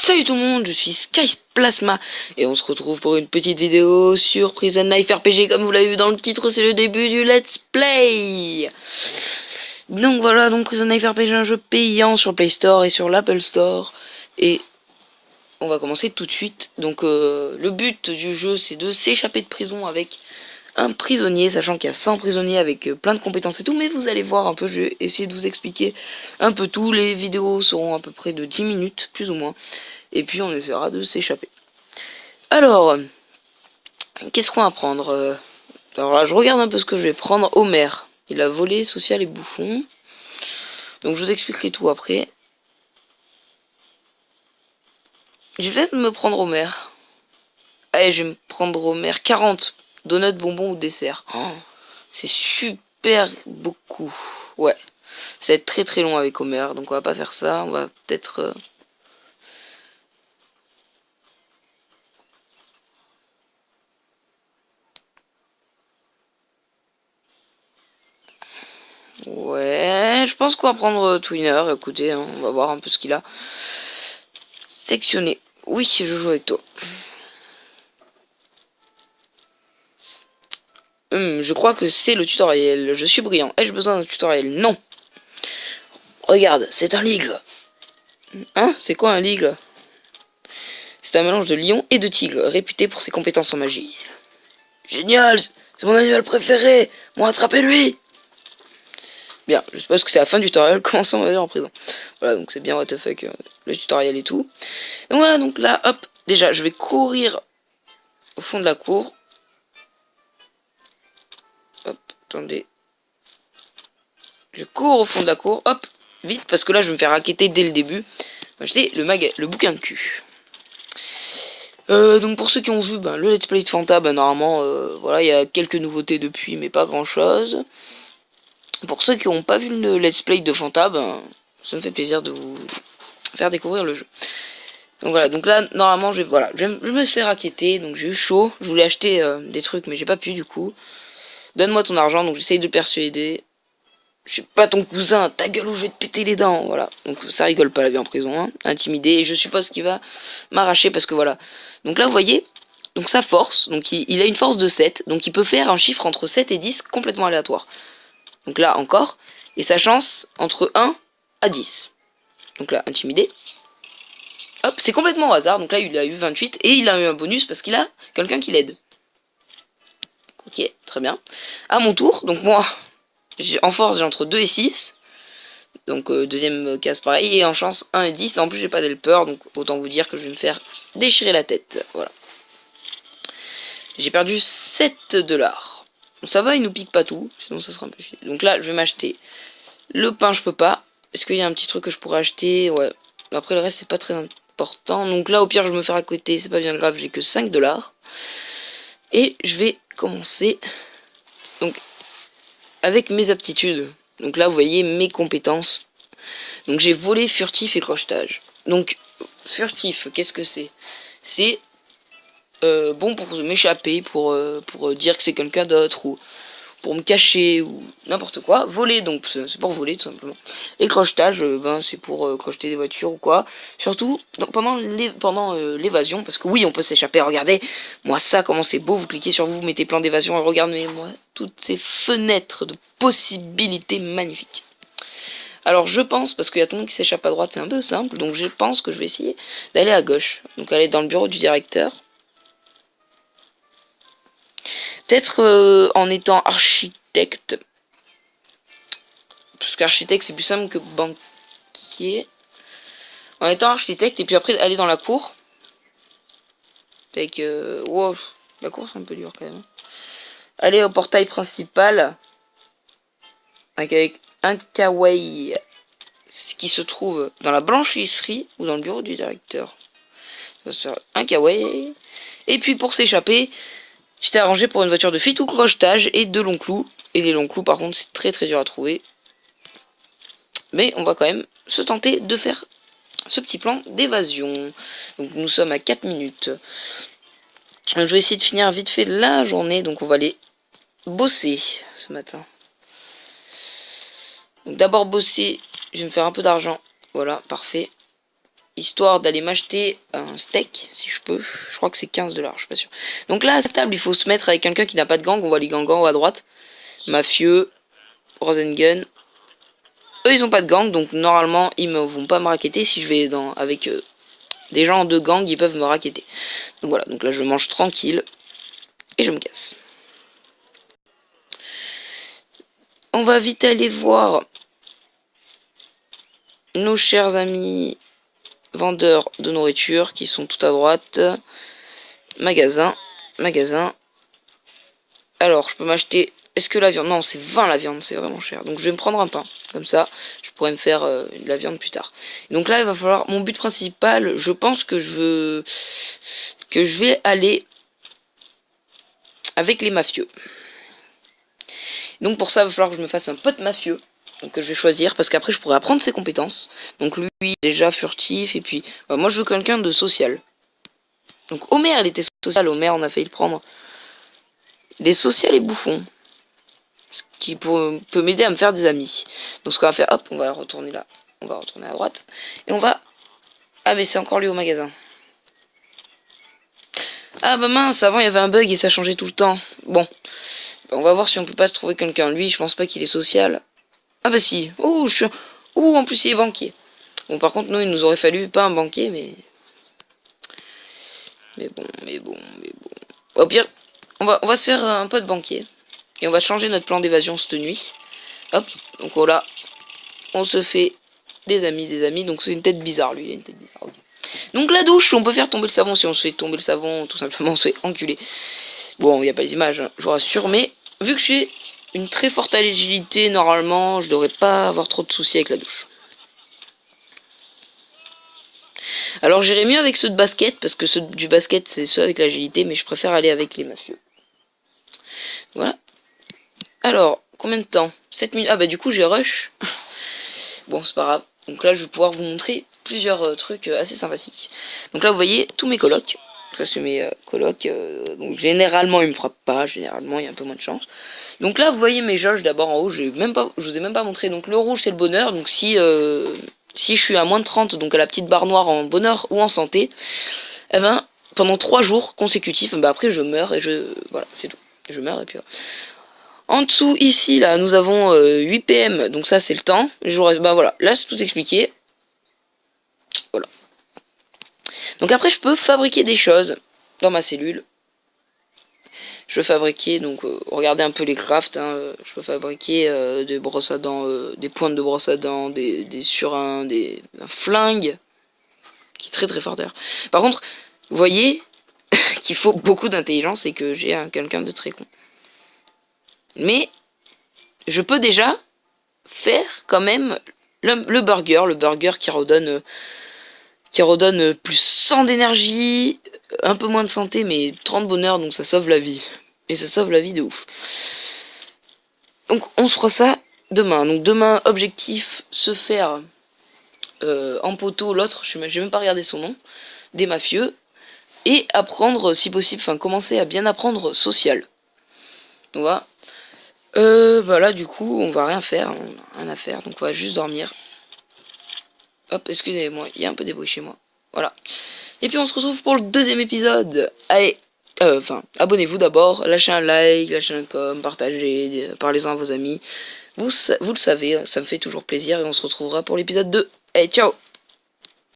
Salut tout le monde, je suis Skies Plasma et on se retrouve pour une petite vidéo sur Prison Life RPG. Comme vous l'avez vu dans le titre, c'est le début du Let's Play. Donc voilà, donc Prison Life RPG, un jeu payant sur le Play Store et sur l'Apple Store. Et on va commencer tout de suite. Donc le but du jeu, c'est de s'échapper de prison avec un prisonnier, sachant qu'il y a 100 prisonniers avec plein de compétences et tout. Mais vous allez voir un peu, je vais essayer de vous expliquer un peu tout. Les vidéos seront à peu près de 10 minutes, plus ou moins. Et puis on essaiera de s'échapper. Alors, qu'est-ce qu'on va prendre Alors là, je regarde un peu ce que je vais prendre. Homer, il a volé, social et bouffon. Donc je vous expliquerai tout après. Je vais peut-être me prendre Homer. Allez, je vais me prendre Homer. 40 donuts, bonbons ou dessert. Oh, c'est super beaucoup. Ouais, ça va être très très long avec Homer. Donc on va pas faire ça. On va peut-être... Ouais, je pense qu'on va prendre Twinner. Écoutez, hein, on va voir un peu ce qu'il a. Sectionner. Oui, je joue avec toi. Je crois que c'est le tutoriel. Je suis brillant. Ai-je besoin d'un tutoriel? Non. Regarde, c'est un ligre. Hein? C'est quoi un ligre? C'est un mélange de lion et de tigre, réputé pour ses compétences en magie. Génial! C'est mon animal préféré! Moi, attrapez-lui! Bien, je suppose que c'est la fin du tutoriel. Commençons à aller en prison. Voilà, donc c'est bien what the fuck, le tutoriel et tout. Donc voilà, donc là, hop, déjà, je vais courir au fond de la cour. Hop, attendez. Je cours au fond de la cour, hop, vite, parce que là, je vais me faire raqueter dès le début. Acheter le bouquin de cul. Donc pour ceux qui ont vu le let's play de Fanta, normalement, voilà, il y a quelques nouveautés depuis, mais pas grand chose. Pour ceux qui n'ont pas vu le let's play de Fanta, ça me fait plaisir de vous faire découvrir le jeu. Donc voilà, donc là, normalement, je me fais raqueter, donc j'ai eu chaud. Je voulais acheter des trucs, mais j'ai pas pu du coup. Donne-moi ton argent, donc j'essaye de le persuader. Je suis pas ton cousin, ta gueule ou je vais te péter les dents, voilà. Donc ça rigole pas la vie en prison, hein. Intimidé, et je suppose qu'il va m'arracher parce que voilà. Donc là, vous voyez, donc sa force, donc il a une force de 7, donc il peut faire un chiffre entre 7 et 10 complètement aléatoire. Donc là, encore, et sa chance entre 1 à 10. Donc là, intimidé. Hop, c'est complètement au hasard, donc là, il a eu 28, et il a eu un bonus parce qu'il a quelqu'un qui l'aide. Ok, très bien. À mon tour, donc moi... En force, j'ai entre 2 et 6. Donc, deuxième case pareil. Et en chance, 1 et 10. En plus, j'ai pas d'helper. Donc, autant vous dire que je vais me faire déchirer la tête. Voilà. J'ai perdu 7 $. Bon, ça va, il nous pique pas tout. Sinon, ça sera un peu chiant. Donc là, je vais m'acheter le pain, je peux pas. Est-ce qu'il y a un petit truc que je pourrais acheter? Ouais. Après, le reste, c'est pas très important. Donc là, au pire, je me fais à côté. C'est pas bien grave. J'ai que 5 $. Et je vais commencer. Donc, avec mes aptitudes. Donc là, vous voyez mes compétences. Donc j'ai volé, furtif et crochetage. Donc, furtif, qu'est-ce que c'est? C'est bon pour m'échapper, pour dire que c'est quelqu'un d'autre, ou pour me cacher, ou n'importe quoi. Voler, donc c'est pour voler, tout simplement. Et crochetage, c'est pour crocheter des voitures ou quoi. Surtout pendant l'évasion, parce que oui, on peut s'échapper. Regardez, moi ça, comment c'est beau, vous cliquez sur vous mettez plan d'évasion, regardez-moi toutes ces fenêtres de possibilités magnifiques. Alors je pense, parce qu'il y a tout le monde qui s'échappe à droite, c'est un peu simple, donc je pense que je vais essayer d'aller à gauche. Donc aller dans le bureau du directeur. Peut-être en étant architecte. Parce qu'architecte c'est plus simple que banquier. En étant architecte et puis après aller dans la cour. Avec... wow, la cour c'est un peu dur quand même. Aller au portail principal. Avec un kawaii. Ce qui se trouve dans la blanchisserie ou dans le bureau du directeur. Ça sera un kawaii. Et puis pour s'échapper, tu t'es arrangé pour une voiture de fuite ou crochetage et de longs clous. Et les longs clous par contre c'est très très dur à trouver. Mais on va quand même se tenter de faire ce petit plan d'évasion. Donc nous sommes à 4 minutes. Je vais essayer de finir vite fait la journée. Donc on va aller bosser ce matin. Donc d'abord bosser. Je vais me faire un peu d'argent. Voilà, parfait. histoire d'aller m'acheter un steak, si je peux. Je crois que c'est 15 $, je suis pas sûr. Donc là, à cette table, il faut se mettre avec quelqu'un qui n'a pas de gang. On voit les gangans à droite. Mafieux, Rosengun. Eux, ils ont pas de gang, donc normalement, ils ne vont pas me racketter. Si je vais avec des gens de gang, ils peuvent me racketter. Donc voilà, donc là, je mange tranquille. Et je me casse. On va vite aller voir nos chers amis vendeurs de nourriture qui sont tout à droite. Magasin. Alors, je peux m'acheter... Est-ce que la viande... Non, c'est 20 la viande, c'est vraiment cher. Donc, je vais me prendre un pain. Comme ça, je pourrais me faire de la viande plus tard. Donc là, il va falloir... Mon but principal, je pense que je vais aller avec les mafieux. Donc, pour ça, il va falloir que je me fasse un pote mafieux. Donc, que je vais choisir. Parce qu'après, je pourrais apprendre ses compétences. Donc, lui, déjà furtif. Et puis, moi, je veux quelqu'un de social. Donc, Homer, il était social. Homer, on a failli le prendre. Il est social et bouffon. Ce qui peut m'aider à me faire des amis. Donc ce qu'on va faire, hop, on va retourner là. On va retourner à droite. Et on va... Ah mais c'est encore lui au magasin. Ah bah mince, avant il y avait un bug et ça changeait tout le temps. Bon. On va voir si on peut pas trouver quelqu'un. Lui, je pense pas qu'il est social. Ah bah si. Oh, en plus il est banquier. Bon par contre, nous, il nous aurait fallu pas un banquier, mais... Mais bon. Au pire, on va se faire un pote banquier. Et on va changer notre plan d'évasion cette nuit. Hop, donc voilà. On se fait des amis. Donc c'est une tête bizarre, lui. Il a une tête bizarre. Okay. Donc la douche, on peut faire tomber le savon. Si on se fait tomber le savon, tout simplement, on se fait enculer. Bon, il n'y a pas les images, hein, je vous rassure. Mais vu que j'ai une très forte agilité, normalement, je devrais pas avoir trop de soucis avec la douche. Alors j'irai mieux avec ceux de basket, parce que ceux du basket, c'est ceux avec l'agilité. Mais je préfère aller avec les mafieux. Voilà. Alors, combien de temps? 7 minutes. Ah bah du coup j'ai rush. Bon c'est pas grave. Donc là je vais pouvoir vous montrer plusieurs trucs assez sympathiques. Donc là vous voyez tous mes colocs. Ça c'est mes colocs. Donc généralement ils me frappent pas. Généralement il y a un peu moins de chance. Donc là vous voyez mes jauges d'abord en haut. Je vous ai même pas montré. Donc le rouge c'est le bonheur. Donc si je suis à moins de 30, donc à la petite barre noire en bonheur ou en santé, eh ben pendant 3 jours consécutifs, bah après je meurs et voilà c'est tout. Je meurs et puis voilà. En dessous, ici, là, nous avons 8 PM, donc ça, c'est le temps. Bah voilà, là, c'est tout expliqué. Voilà. Donc après, je peux fabriquer des choses dans ma cellule. Je peux fabriquer, donc, regardez un peu les crafts, hein, je peux fabriquer des brosses à dents, des pointes de brosse à dents, des surins, un flingue, qui est très très fort d'ailleurs. Par contre, vous voyez qu'il faut beaucoup d'intelligence et que j'ai quelqu'un de très con. Mais je peux déjà faire quand même le burger qui redonne plus 100 d'énergie, un peu moins de santé, mais 30 bonheur, donc ça sauve la vie. Et ça sauve la vie de ouf. Donc on se fera ça demain. Donc demain, objectif, se faire en poteau l'autre, j'ai même pas regardé son nom, des mafieux, et apprendre si possible, enfin commencer à bien apprendre social. Donc voilà. Bah là du coup on va rien faire, on a rien à faire, donc on va juste dormir. Hop, excusez-moi, il y a un peu des bruits chez moi. Voilà. Et puis on se retrouve pour le deuxième épisode. Allez, abonnez-vous d'abord, lâchez un like, lâchez un com, partagez, parlez-en à vos amis. Vous le savez, ça me fait toujours plaisir et on se retrouvera pour l'épisode 2. Allez, ciao!